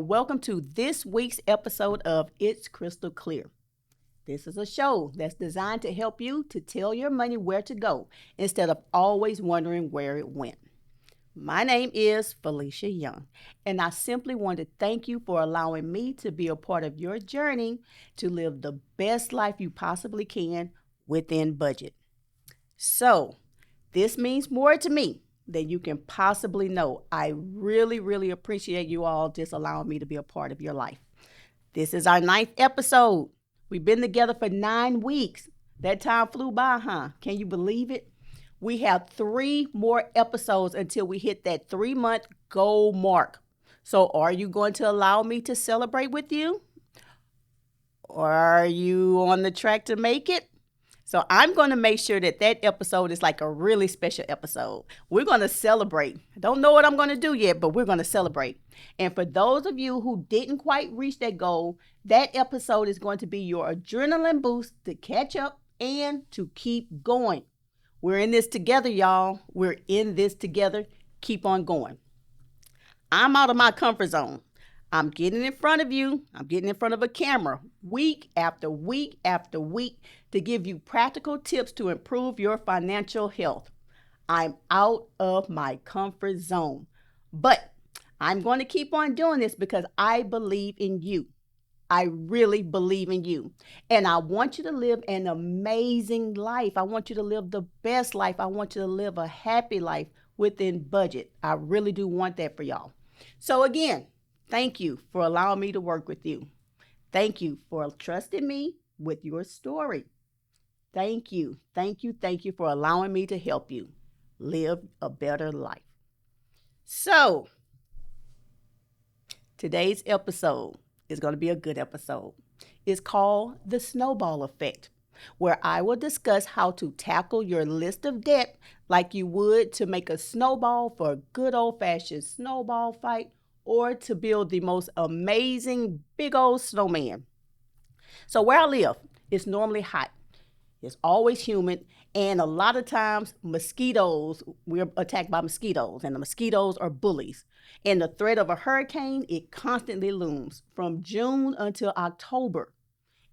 and welcome to this week's episode of It's Crystal Clear. This is a show that's designed to help you to tell your money where to go instead of always wondering where it went. My name is Felicia Young, and I simply want to thank you for allowing me to be a part of your journey to live the best life you possibly can within budget. So, this means more to me than you can possibly know. I really appreciate you all just allowing me to be a part of your life. This is our 9th episode. We've been together for 9 weeks. That time flew by, huh? Can you believe it? We have 3 more episodes until we hit that 3-month goal mark. So are you going to allow me to celebrate with you? Or are you on the track to make it? So I'm going to make sure that episode is like a really special episode. We're going to celebrate. I don't know what I'm going to do yet, but we're going to celebrate. And for those of you who didn't quite reach that goal, that episode is going to be your adrenaline boost to catch up and to keep going. We're in this together, y'all. We're in this together. Keep on going. I'm out of my comfort zone. I'm getting in front of you. I'm getting in front of a camera week after week after week to give you practical tips to improve your financial health. I'm out of my comfort zone, but I'm going to keep on doing this because I believe in you. I really believe in you. And I want you to live an amazing life. I want you to live the best life. I want you to live a happy life within budget. I really do want that for y'all. So again, thank you for allowing me to work with you. Thank you for trusting me with your story. Thank you for allowing me to help you live a better life. So, today's episode is going to be a good episode. It's called The Snowball Effect, where I will discuss how to tackle your list of debt like you would to make a snowball for a good old-fashioned snowball fight or to build the most amazing big old snowman. So where I live, it's normally hot. It's always humid, and a lot of times we're attacked by mosquitoes, and the mosquitoes are bullies. And the threat of a hurricane, it constantly looms from June until October.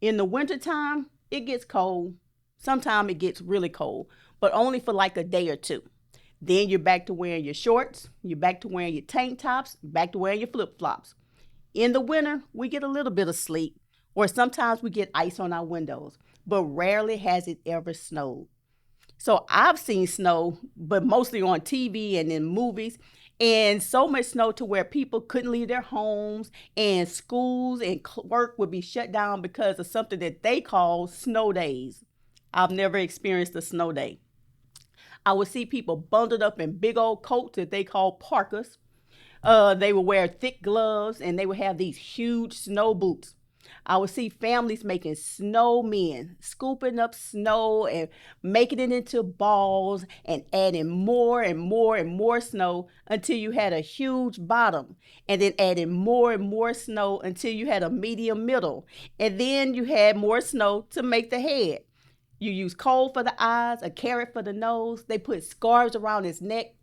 In the wintertime, it gets cold. Sometimes it gets really cold, but only for like a day or two. Then you're back to wearing your shorts, you're back to wearing your tank tops, back to wearing your flip-flops. In the winter, we get a little bit of sleet, or sometimes we get ice on our windows, but rarely has it ever snowed. So I've seen snow, but mostly on TV and in movies, and so much snow to where people couldn't leave their homes, and schools and work would be shut down because of something that they call snow days. I've never experienced a snow day. I would see people bundled up in big old coats that they call parkas. They would wear thick gloves, and they would have these huge snow boots. I would see families making snowmen, scooping up snow and making it into balls and adding more and more and more snow until you had a huge bottom, and then adding more and more snow until you had a medium middle, and then you had more snow to make the head. You use coal for the eyes, a carrot for the nose. They put scarves around his neck.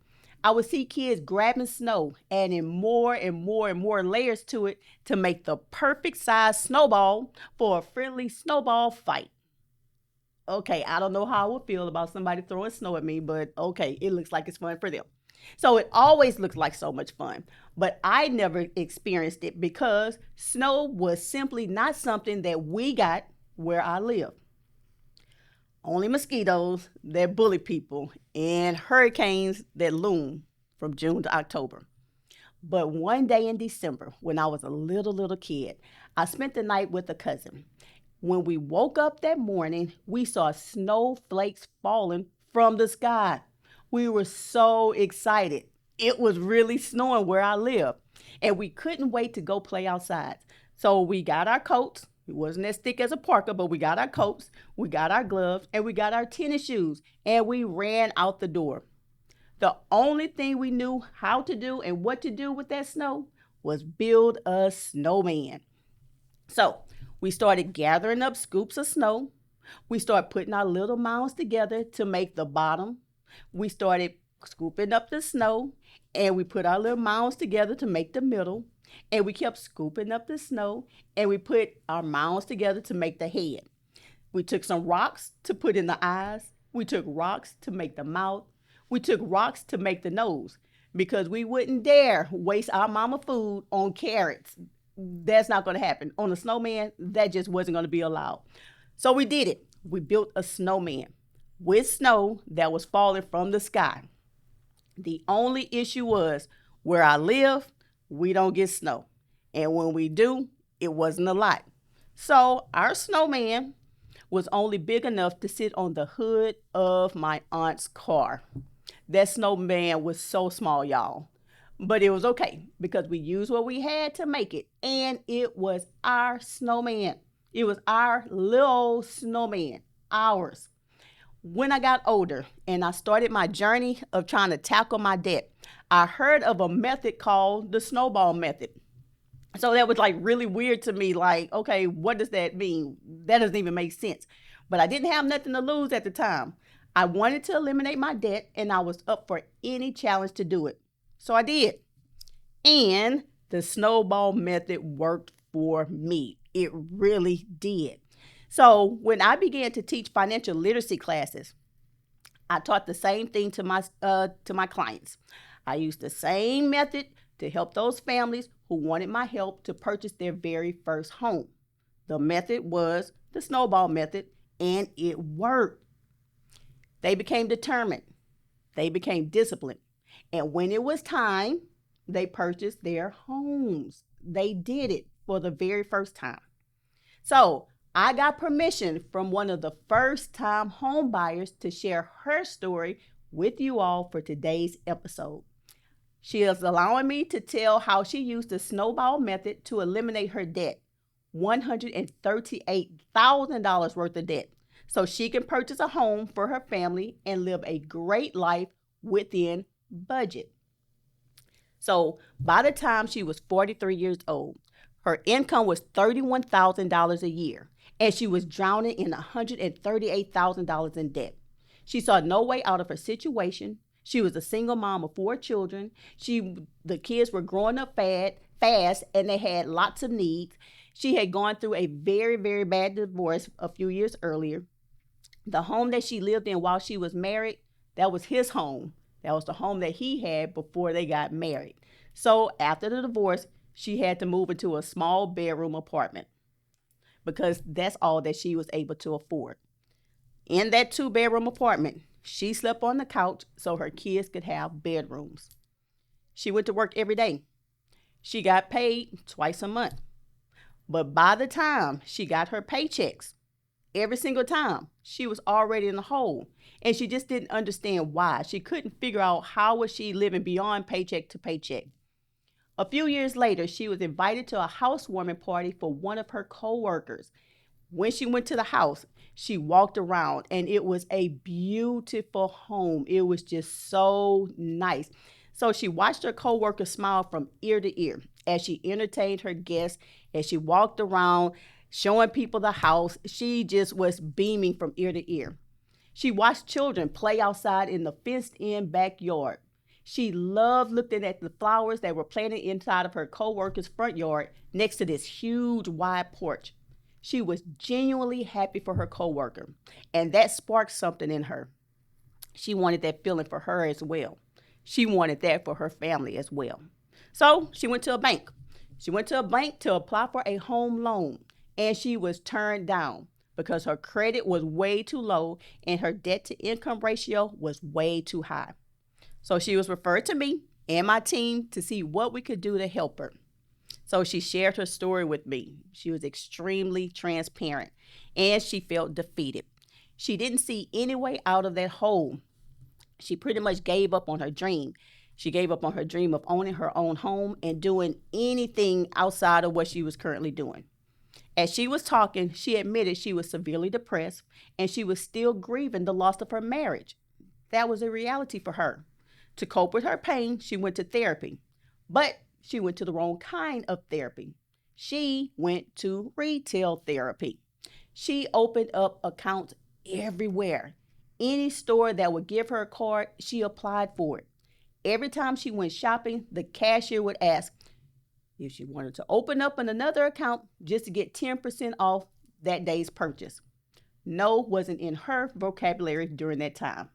I would see kids grabbing snow, adding more and more and more layers to it to make the perfect size snowball for a friendly snowball fight. Okay, I don't know how I would feel about somebody throwing snow at me, but okay, it looks like it's fun for them. So it always looks like so much fun, but I never experienced it because snow was simply not something that we got where I live. Only mosquitoes that bully people and hurricanes that loom from June to October. But one day in December, when I was a little kid, I spent the night with a cousin. When we woke up that morning, we saw snowflakes falling from the sky. We were so excited. It was really snowing where I live, and we couldn't wait to go play outside. So we got our coats. It wasn't as thick as a parka, but we got our coats, we got our gloves, and we got our tennis shoes, and we ran out the door. The only thing we knew how to do and what to do with that snow was build a snowman. So we started gathering up scoops of snow. We started putting our little mounds together to make the bottom. We started scooping up the snow, and we put our little mounds together to make the middle. And we kept scooping up the snow, and we put our mouths together to make the head. We took some rocks to put in the eyes. We took rocks to make the mouth. We took rocks to make the nose because we wouldn't dare waste our mama food on carrots. That's not going to happen. On a snowman, that just wasn't going to be allowed. So we did it. We built a snowman with snow that was falling from the sky. The only issue was where I live, we don't get snow. And when we do, it wasn't a lot. So our snowman was only big enough to sit on the hood of my aunt's car. That snowman was so small, y'all. But it was okay because we used what we had to make it. And it was our snowman. It was our little snowman, ours. When I got older and I started my journey of trying to tackle my debt, I heard of a method called the Snowball method. So that was like really weird to me. Like, okay, what does that mean? That doesn't even make sense. But I didn't have nothing to lose at the time. I wanted to eliminate my debt and I was up for any challenge to do it. So I did. And the Snowball method worked for me. It really did. So when I began to teach financial literacy classes, I taught the same thing to my clients. I used the same method to help those families who wanted my help to purchase their very first home. The method was the Snowball method, and it worked. They became determined. They became disciplined. And when it was time, they purchased their homes. They did it for the very first time. So I got permission from one of the first-time home buyers to share her story with you all for today's episode. She is allowing me to tell how she used the Snowball method to eliminate her debt, $138,000 worth of debt, so she can purchase a home for her family and live a great life within budget. So by the time she was 43 years old, her income was $31,000 a year, and she was drowning in $138,000 in debt. She saw no way out of her situation. She was a single mom of 4 children. The kids were growing up fast, and they had lots of needs. She had gone through a very, very bad divorce a few years earlier. The home that she lived in while she was married, that was his home. That was the home that he had before they got married. So after the divorce, she had to move into a small bedroom apartment because that's all that she was able to afford. In that 2-bedroom apartment, she slept on the couch so her kids could have bedrooms. She went to work every day. She got paid twice a month. But by the time she got her paychecks, every single time, she was already in the hole. And she just didn't understand why. She couldn't figure out how was she living beyond paycheck to paycheck. A few years later, she was invited to a housewarming party for one of her coworkers. When she went to the house, she walked around and it was a beautiful home. It was just so nice. So she watched her coworker smile from ear to ear as she entertained her guests, as she walked around showing people the house. She just was beaming from ear to ear. She watched children play outside in the fenced-in backyard. She loved looking at the flowers that were planted inside of her coworker's front yard next to this huge wide porch. She was genuinely happy for her coworker, and that sparked something in her. She wanted that feeling for her as well. She wanted that for her family as well. So she went to a bank. She went to a bank to apply for a home loan, and she was turned down because her credit was way too low and her debt-to-income ratio was way too high. So she was referred to me and my team to see what we could do to help her. So she shared her story with me. She was extremely transparent and she felt defeated. She didn't see any way out of that hole. She pretty much gave up on her dream. She gave up on her dream of owning her own home and doing anything outside of what she was currently doing. As she was talking, she admitted she was severely depressed and she was still grieving the loss of her marriage. That was a reality for her. To cope with her pain, she went to therapy, but she went to the wrong kind of therapy. She went to retail therapy. She opened up accounts everywhere. Any store that would give her a card, she applied for it. Every time she went shopping, the cashier would ask, if she wanted to open up another account just to get 10% off that day's purchase. No wasn't in her vocabulary during that time.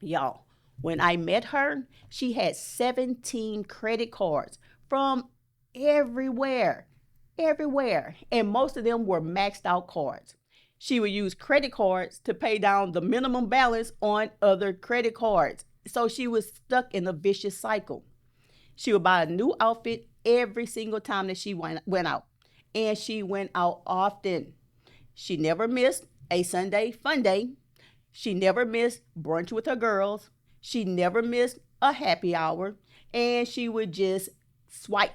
Y'all, when I met her, she had 17 credit cards from everywhere, everywhere. And most of them were maxed out cards. She would use credit cards to pay down the minimum balance on other credit cards. So she was stuck in a vicious cycle. She would buy a new outfit every single time that she went out. And she went out often. She never missed a Sunday fun day. She never missed brunch with her girls. She never missed a happy hour. And she would just swipe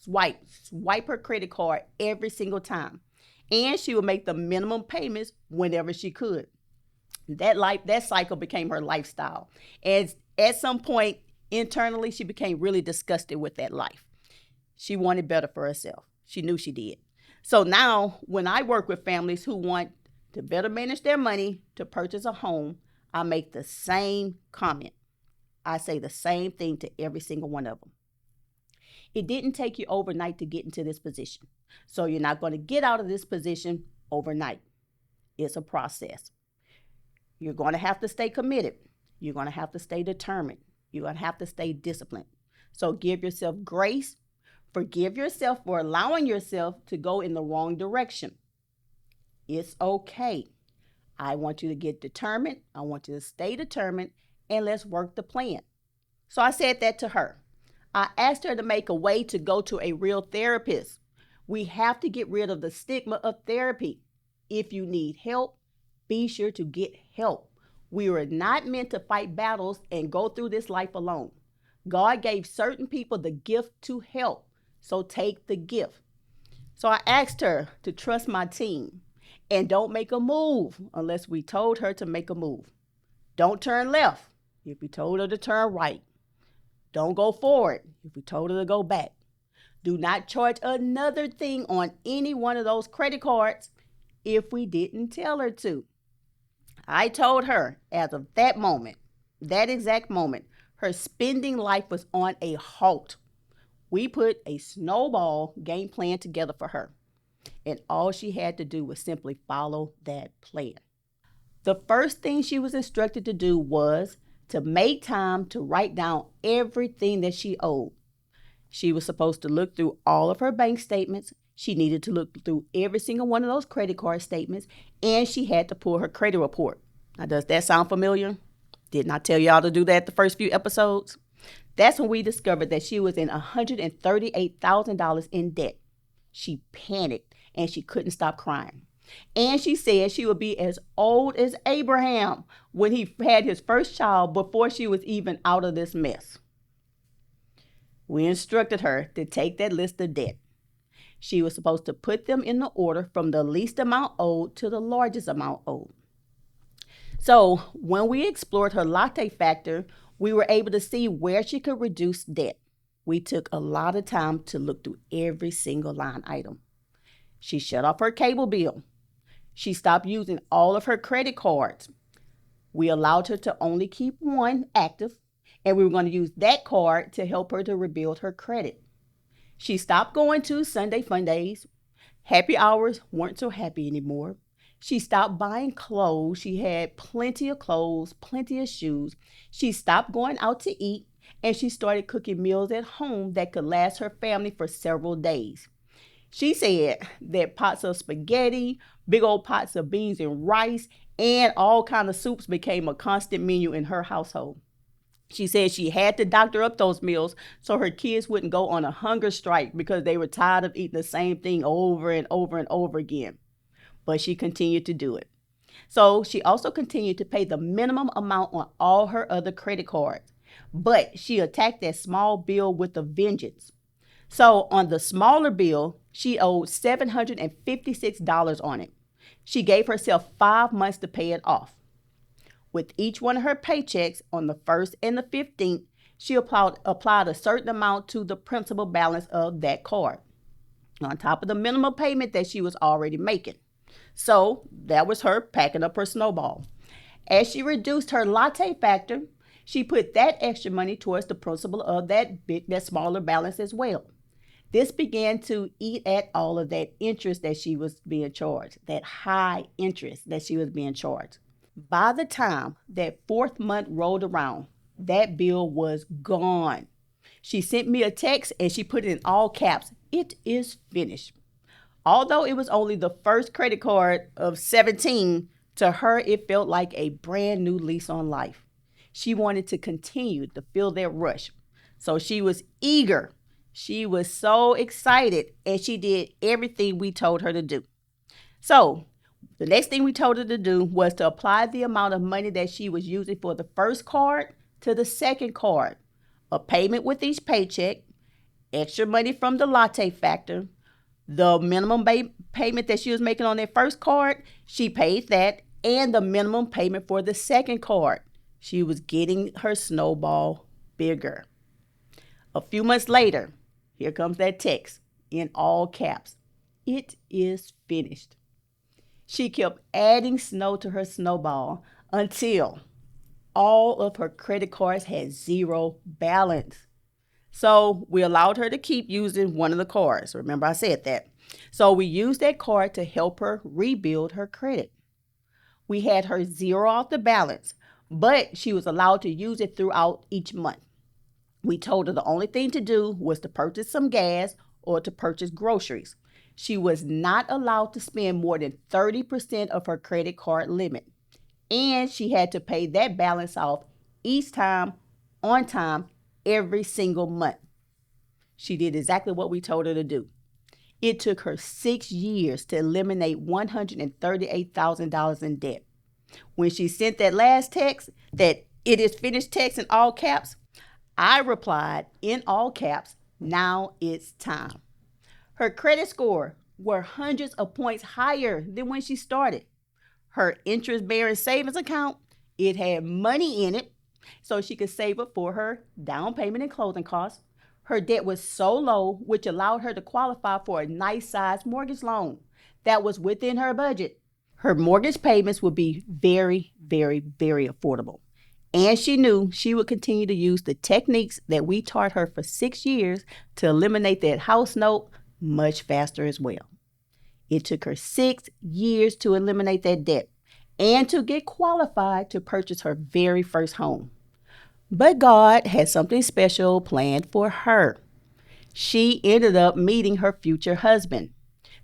her credit card every single time. And she would make the minimum payments whenever she could. That cycle became her lifestyle. And at some point, internally, she became really disgusted with that life. She wanted better for herself. She knew she did. So now, when I work with families who want to better manage their money to purchase a home, I make the same comment. I say the same thing to every single one of them. It didn't take you overnight to get into this position. So you're not going to get out of this position overnight. It's a process. You're going to have to stay committed. You're going to have to stay determined. You're going to have to stay disciplined. So give yourself grace. Forgive yourself for allowing yourself to go in the wrong direction. It's okay. I want you to get determined. I want you to stay determined, and let's work the plan. So I said that to her. I asked her to make a way to go to a real therapist. We have to get rid of the stigma of therapy. If you need help, be sure to get help. We were not meant to fight battles and go through this life alone. God gave certain people the gift to help, so take the gift. So I asked her to trust my team and don't make a move unless we told her to make a move. Don't turn left if we told her to turn right. Don't go forward if we told her to go back. Do not charge another thing on any one of those credit cards if we didn't tell her to. I told her as of that moment, that exact moment, her spending life was on a halt. We put a snowball game plan together for her, and all she had to do was simply follow that plan. The first thing she was instructed to do was to make time to write down everything that she owed. She was supposed to look through all of her bank statements. She needed to look through every single one of those credit card statements, and she had to pull her credit report. Now, does that sound familiar? Didn't I tell y'all to do that the first few episodes? That's when we discovered that she was in $138,000 in debt. She panicked, and she couldn't stop crying. And she said she would be as old as Abraham when he had his first child before she was even out of this mess. We instructed her to take that list of debt. She was supposed to put them in the order from the least amount owed to the largest amount owed. So when we explored her latte factor, we were able to see where she could reduce debt. We took a lot of time to look through every single line item. She shut off her cable bill. She stopped using all of her credit cards. We allowed her to only keep one active, and we were going to use that card to help her to rebuild her credit. She stopped going to Sunday fun days. Happy hours weren't so happy anymore. She stopped buying clothes. She had plenty of clothes, plenty of shoes. She stopped going out to eat, and she started cooking meals at home that could last her family for several days. She said that pots of spaghetti, big old pots of beans and rice, and all kinds of soups became a constant menu in her household. She said she had to doctor up those meals so her kids wouldn't go on a hunger strike because they were tired of eating the same thing over and over and over again. But she continued to do it. So she also continued to pay the minimum amount on all her other credit cards. But she attacked that small bill with a vengeance. So on the smaller bill, she owed $756 on it. She gave herself 5 months to pay it off. With each one of her paychecks on the 1st and the 15th, she applied a certain amount to the principal balance of that card, on top of the minimum payment that she was already making. So that was her packing up her snowball. As she reduced her latte factor, she put that extra money towards the principal of that smaller balance as well. This began to eat at all of that interest that she was being charged, that high interest that she was being charged. By the time that fourth month rolled around, that bill was gone. She sent me a text and she put it in all caps. It is finished. Although it was only the first credit card of 17, to her it felt like a brand new lease on life. She wanted to continue to feel that rush. So she was eager. She was so excited and she did everything we told her to do. So the next thing we told her to do was to apply the amount of money that she was using for the first card to the second card. A payment with each paycheck, extra money from the latte factor, the minimum payment that she was making on that first card, she paid that, and the minimum payment for the second card. She was getting her snowball bigger. A few months later, here comes that text in all caps. It is finished. She kept adding snow to her snowball until all of her credit cards had zero balance. So we allowed her to keep using one of the cards. Remember, I said that. So we used that card to help her rebuild her credit. We had her zero off the balance, but she was allowed to use it throughout each month. We told her the only thing to do was to purchase some gas or to purchase groceries. She was not allowed to spend more than 30% of her credit card limit. And she had to pay that balance off each time, on time, every single month. She did exactly what we told her to do. It took her 6 years to eliminate $138,000 in debt. When she sent that last text, that it is finished text in all caps, I replied in all caps, now it's time. Her credit score were hundreds of points higher than when she started. Her interest-bearing savings account, it had money in it so she could save up for her down payment and closing costs. Her debt was so low, which allowed her to qualify for a nice-sized mortgage loan that was within her budget. Her mortgage payments would be very, very, very affordable. And she knew she would continue to use the techniques that we taught her for 6 years to eliminate that house note much faster as well. It took her 6 years to eliminate that debt and to get qualified to purchase her very first home. But God had something special planned for her. She ended up meeting her future husband.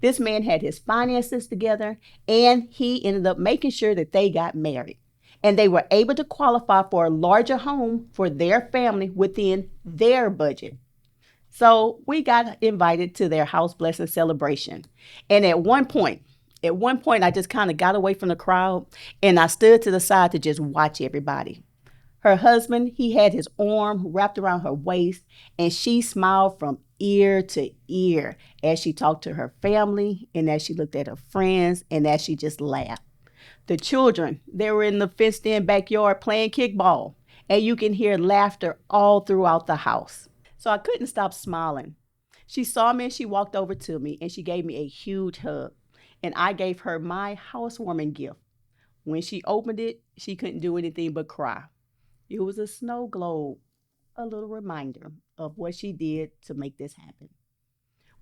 This man had his finances together and he ended up making sure that they got married. And they were able to qualify for a larger home for their family within their budget. So we got invited to their house blessing celebration. And at one point, I just kind of got away from the crowd and I stood to the side to just watch everybody. Her husband, he had his arm wrapped around her waist and she smiled from ear to ear as she talked to her family and as she looked at her friends and as she just laughed. The children, they were in the fenced-in backyard playing kickball, and you can hear laughter all throughout the house. So I couldn't stop smiling. She saw me and she walked over to me and she gave me a huge hug. And I gave her my housewarming gift. When she opened it, she couldn't do anything but cry. It was a snow globe, a little reminder of what she did to make this happen.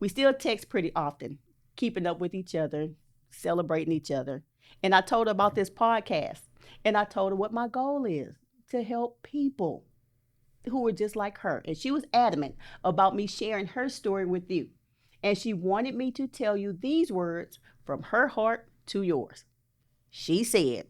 We still text pretty often, keeping up with each other, celebrating each other. And I told her about this podcast. And I told her what my goal is, to help people who were just like her. And she was adamant about me sharing her story with you. And she wanted me to tell you these words from her heart to yours. She said,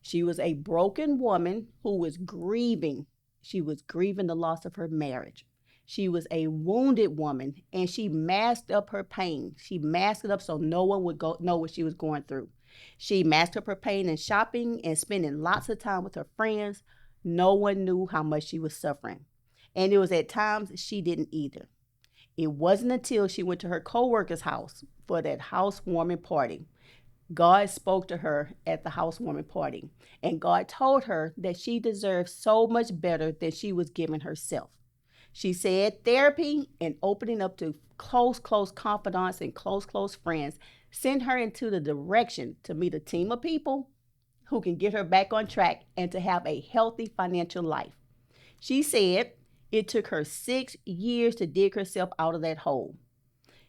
she was a broken woman who was grieving. She was grieving the loss of her marriage. She was a wounded woman and she masked up her pain. She masked it up so no one would know what she was going through. She masked up her pain in shopping and spending lots of time with her friends. No one knew how much she was suffering. And it was at times she didn't either. It wasn't until she went to her coworker's house for that housewarming party. God spoke to her at the housewarming party, and God told her that she deserved so much better than she was giving herself. She said therapy and opening up to close confidants and close friends sent her into the direction to meet a team of people who can get her back on track and to have a healthy financial life. She said It took her 6 years to dig herself out of that hole.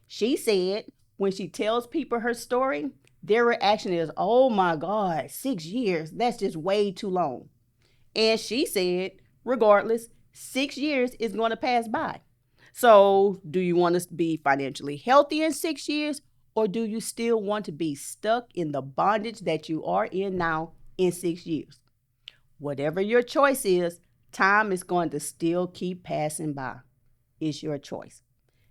She said when she tells people her story, their reaction is, oh my God, 6 years, that's just way too long. And she said, regardless, 6 years is going to pass by. So, do you want to be financially healthy in 6 years, or do you still want to be stuck in the bondage that you are in now in 6 years? Whatever your choice is, time is going to still keep passing by. It's your choice.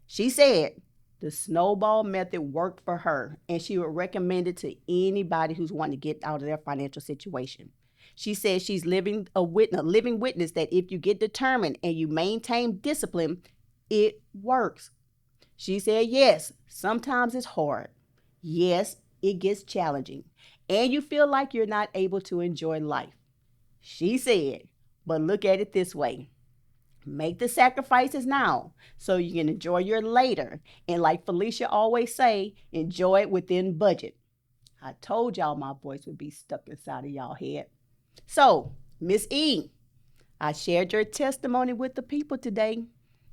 She said the snowball method worked for her, and she would recommend it to anybody who's wanting to get out of their financial situation. She says she's a living witness that if you get determined and you maintain discipline, it works. She said, yes, sometimes it's hard. Yes, it gets challenging. And you feel like you're not able to enjoy life. She said, but look at it this way. Make the sacrifices now so you can enjoy your later. And like Felicia always say, enjoy it within budget. I told y'all my voice would be stuck inside of y'all head. So, Miss E, I shared your testimony with the people today.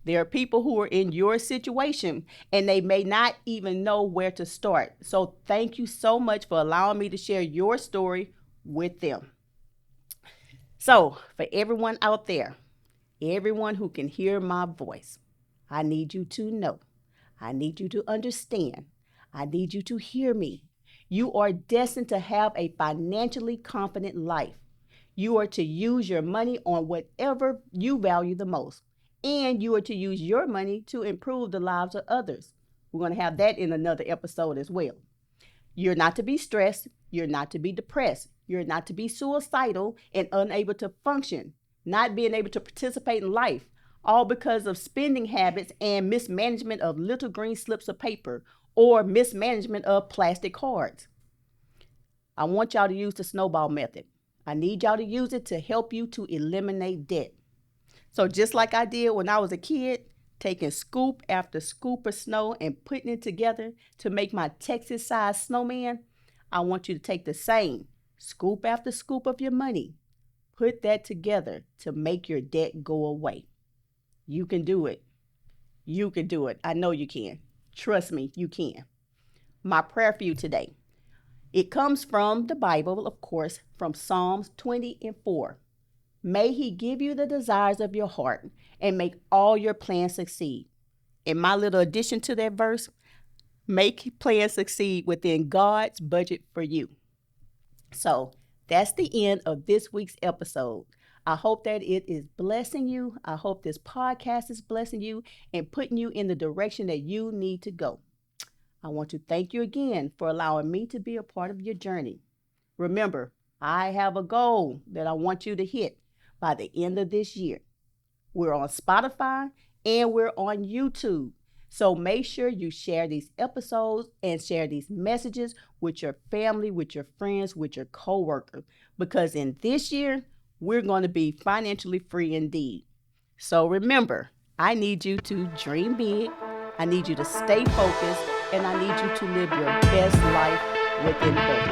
There are people who are in your situation and they may not even know where to start. So thank you so much for allowing me to share your story with them. So for everyone out there, everyone who can hear my voice, I need you to know, I need you to understand, I need you to hear me. You are destined to have a financially confident life. You are to use your money on whatever you value the most. And you are to use your money to improve the lives of others. We're going to have that in another episode as well. You're not to be stressed. You're not to be depressed. You're not to be suicidal and unable to function, not being able to participate in life, all because of spending habits and mismanagement of little green slips of paper or mismanagement of plastic cards. I want y'all to use the snowball method. I need y'all to use it to help you to eliminate debt. So just like I did when I was a kid, taking scoop after scoop of snow and putting it together to make my Texas-sized snowman, I want you to take the same scoop after scoop of your money, put that together to make your debt go away. You can do it. You can do it. I know you can. Trust me, you can. My prayer for you today. It comes from the Bible, of course, from Psalms 20:4. May he give you the desires of your heart and make all your plans succeed. And my little addition to that verse, make plans succeed within God's budget for you. So that's the end of this week's episode. I hope that it is blessing you. I hope this podcast is blessing you and putting you in the direction that you need to go. I want to thank you again for allowing me to be a part of your journey. Remember, I have a goal that I want you to hit by the end of this year. We're on Spotify and we're on YouTube. So make sure you share these episodes and share these messages with your family, with your friends, with your coworkers. Because in this year, we're going to be financially free indeed. So remember, I need you to dream big. I need you to stay focused. And I need you to live your best life within budget.